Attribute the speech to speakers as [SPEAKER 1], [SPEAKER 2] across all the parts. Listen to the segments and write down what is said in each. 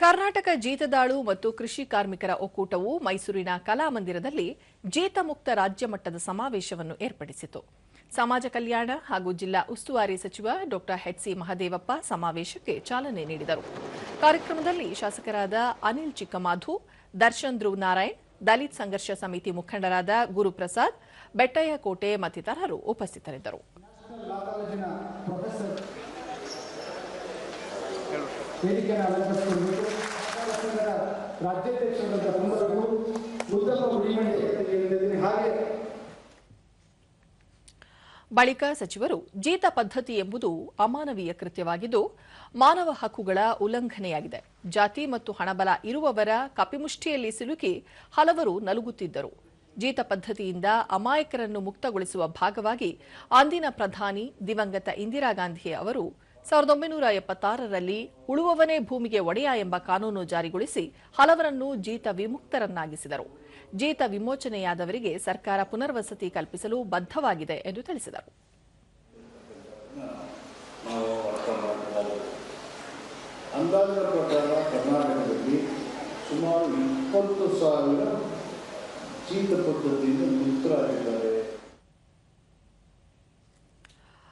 [SPEAKER 1] ಕರ್ನಾಟಕ ಜೀತದಾಳು ಮತ್ತು ಕೃಷಿ ಕಾರ್ಮಿಕರ ಒಕ್ಕೂಟವು ಮೈಸೂರಿನ ಕಲಾಮಂದಿರದಲ್ಲಿ ಜೀತಮುಕ್ತ ರಾಜ್ಯ ಮಟ್ಟದ ಸಮಾವೇಶವನ್ನು ಏರ್ಪಡಿಸಿತು. ಸಮಾಜ ಕಲ್ಯಾಣ ಹಾಗೂ ಜಿಲ್ಲಾ ಉಸ್ತುವಾರಿ ಸಚಿವ ಡಾ ಎಚ್.ಸಿ. ಮಹದೇವಪ್ಪ ಸಮಾವೇಶಕ್ಕೆ ಚಾಲನೆ ನೀಡಿದರು. ಕಾರ್ಯಕ್ರಮದಲ್ಲಿ ಶಾಸಕರಾದ ಅನಿಲ್ ಚಿಕ್ಕಮಾಧು, ದರ್ಶನ್ ಧ್ರುವ ನಾರಾಯಣ್, ದಲಿತ್ ಸಂಘರ್ಷ ಸಮಿತಿ ಮುಖಂಡರಾದ ಗುರುಪ್ರಸಾದ್, ಬೆಟ್ಟಯ್ಯಕೋಟೆ ಮತ್ತಿತರರು ಉಪಸ್ಥಿತರಿದ್ದರು. ಬಳಿಕ ಸಚಿವರು ಜೀತ ಪದ್ಧತಿ ಎಂಬುದು ಅಮಾನವೀಯ ಕೃತ್ಯವಾಗಿದ್ದು ಮಾನವ ಹಕ್ಕುಗಳ ಉಲ್ಲಂಘನೆಯಾಗಿದೆ. ಜಾತಿ ಮತ್ತು ಹಣಬಲ ಇರುವವರ ಕಪಿಮುಷ್ಟಿಯಲ್ಲಿ ಸಿಲುಕಿ ಹಲವರು ನಲುಗುತ್ತಿದ್ದರು. ಜೀತ ಪದ್ಧತಿಯಿಂದ ಅಮಾಯಕರನ್ನು ಮುಕ್ತಗೊಳಿಸುವ ಭಾಗವಾಗಿ ಅಂದಿನ ಪ್ರಧಾನಿ ದಿವಂಗತ ಇಂದಿರಾ ಗಾಂಧಿ ಅವರು 1976ರಲ್ಲಿ ಉಳುವವನೇ ಭೂಮಿಗೆ ಒಡೆಯ ಎಂಬ ಕಾನೂನು ಜಾರಿಗೊಳಿಸಿ ಹಲವರನ್ನು ಜೀತ ವಿಮುಕ್ತರನ್ನಾಗಿಸಿದರು. ಜೀತ ವಿಮೋಚನೆಯಾದವರಿಗೆ ಸರ್ಕಾರ ಪುನರ್ವಸತಿ ಕಲ್ಪಿಸಲು ಬದ್ಧವಾಗಿದೆ ಎಂದು ತಿಳಿಸಿದರು.
[SPEAKER 2] ಅಂದಾಜಿನ ಪ್ರಕಾರ ಕರ್ನಾಟಕದಲ್ಲಿ ಸುಮಾರು 20,000 ಜೀತ ಪದ್ಧತಿಯಿಂದ ಮುಕ್ತರಾಗಿದ್ದಾರೆ.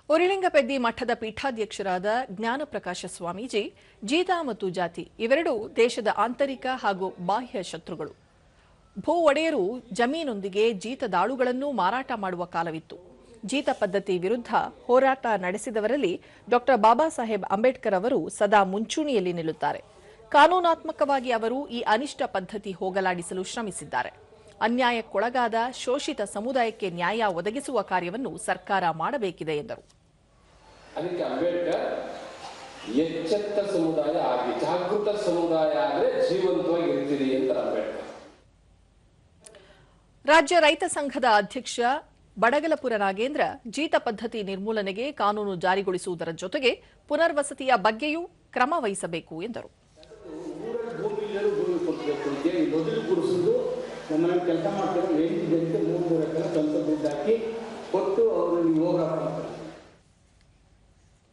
[SPEAKER 1] ಉರಿಲಿಂಗಪೆದ್ದಿ ಮಠದ ಪೀಠಾಧ್ಯಕ್ಷರಾದ ಜ್ಞಾನಪ್ರಕಾಶ ಸ್ವಾಮೀಜಿ, ಜೀತ ಮತ್ತು ಜಾತಿ ಇವೆರಡೂ ದೇಶದ ಆಂತರಿಕ ಹಾಗೂ ಬಾಹ್ಯ ಶತ್ರುಗಳು. ಭೂ ಒಡೆಯರು ಜಮೀನೊಂದಿಗೆ ಜೀತದಾಳುಗಳನ್ನು ಮಾರಾಟ ಮಾಡುವ ಕಾಲವಿತ್ತು. ಜೀತ ಪದ್ಧತಿ ವಿರುದ್ಧ ಹೋರಾಟ ನಡೆಸಿದವರಲ್ಲಿ ಡಾ ಬಾಬಾ ಸಾಹೇಬ್ ಅಂಬೇಡ್ಕರ್ ಅವರು ಸದಾ ಮುಂಚೂಣಿಯಲ್ಲಿ ನಿಲ್ಲುತ್ತಾರೆ. ಕಾನೂನಾತ್ಮಕವಾಗಿ ಅವರು ಈ ಅನಿಷ್ಟ ಪದ್ಧತಿ ಹೋಗಲಾಡಿಸಲು ಶ್ರಮಿಸಿದ್ದಾರೆ. ಅನ್ಯಾಯಕ್ಕೊಳಗಾದ ಶೋಷಿತ ಸಮುದಾಯಕ್ಕೆ ನ್ಯಾಯ ಒದಗಿಸುವ ಕಾರ್ಯವನ್ನು ಸರ್ಕಾರ ಮಾಡಬೇಕಿದೆ ಎಂದರು.
[SPEAKER 3] ಅದಕ್ಕೆ ಅಂಬೇಡ್ಕರ್ ಎಚ್ಚೆತ್ತ ಸಮುದಾಯ ಆಗಿ ಜಾಗೃತ ಸಮುದಾಯ ಆದರೆ ಜೀವಂತವಾಗಿ ಇರ್ತೀರಿ ಅಂತ ಅಂಬೇಡ್ಕರ್.
[SPEAKER 1] ರಾಜ್ಯ ರೈತ ಸಂಘದ ಅಧ್ಯಕ್ಷ ಬಡಗಲಪುರ ನಾಗೇಂದ್ರ ಜೀತ ಪದ್ಧತಿ ನಿರ್ಮೂಲನೆಗೆ ಕಾನೂನು ಜಾರಿಗೊಳಿಸುವುದರ ಜೊತೆಗೆ ಪುನರ್ವಸತಿಯ ಬಗ್ಗೆಯೂ ಕ್ರಮ ವಹಿಸಬೇಕು ಎಂದರು.
[SPEAKER 4] ನಮ್ಮಲ್ಲಿ ಕೆಲಸ ಮಾಡ್ತಾರೆ 8 ಜನಕ್ಕೆ 3 ಎಕರೆ ಸ್ವಂತ ದುಡ್ಡು ಹಾಕಿ ಕೊಟ್ಟು ಅವರು ಹೋಗಪ್ಪ